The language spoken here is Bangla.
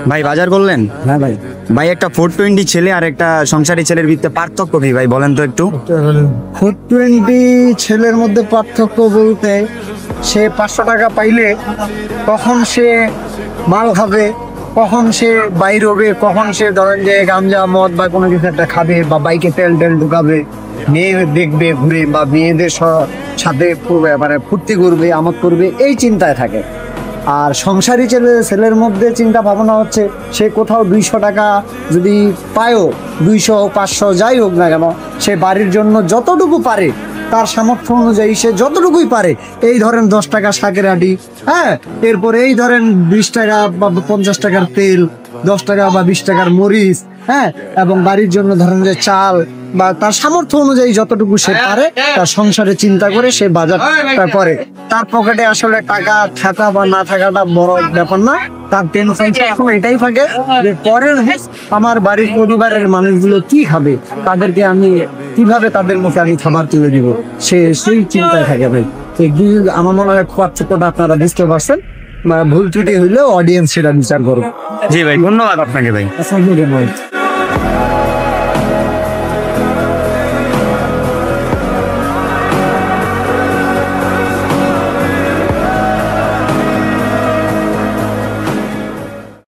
ভাই বাজার করলেন? হ্যাঁ ভাই। ভাই একটা 420 ছেলে আর একটা সংসারী ছেলের ভিতরে পার্থক্য কি ভাই বলেন তো একটু? 420 ছেলের মধ্যে পার্থক্য বলতে, সে 500 টাকা পাইলে কখন সে মাল খাবে, কখন সে বাইর হবে, কখন সে ধরেন যে গাঞ্জা মদ বা কোনো কিছু একটা খাবে, বা বাইকে তেল টেল ঢুকাবে, মেয়ে দেখবে ঘুরে, বা মেয়েদের সাথে মানে ফুর্তি করবে, আমোদ করবে, এই চিন্তায় থাকে। আর সংসারী ছেলের মধ্যে চিন্তা ভাবনা হচ্ছে, সে কোথাও 200 টাকা যদি পায়ও, 200 500 যাই হোক না কেন, সে বাড়ির জন্য যতটুকু পারে, তার সামর্থ্য অনুযায়ী সে যতটুকুই পারে, এই ধরেন 10 টাকা শাকের আটি, হ্যাঁ, এরপরে এই ধরেন 20 টাকা বা 50 টাকার তেল, 10 টাকা বা 20 টাকার মরিচ, হ্যাঁ, এবং বাড়ির জন্য ধরেন যে চাল, বা তার সামর্থ্য অনুযায়ী যতটুকু সে পারে, তার সংসারে চিন্তা করে সে বাজারটা করে। তার পকেটে আসলে টাকা থাকা বা না থাকাটা বড় ব্যাপার না, তার টেনশন এখন এটাই থাকে যে পরের আমার বাড়ির পরিবারের মানুষগুলো কি খাবে, তাদেরকে আমি কিভাবে তাদের মুখে আমি খাবার তুলে দিব, সেই চিন্তায় থাকে ভাই। আমার মনে হয় পার্থক্যটা আপনারা বুঝতে পারছেন, ভুল ত্রুটি হইলেও অডিয়েন্স সেটা বিচার করবে। জি ভাই, ধন্যবাদ আপনাকে ভাই। আসসালামু আলাইকুম।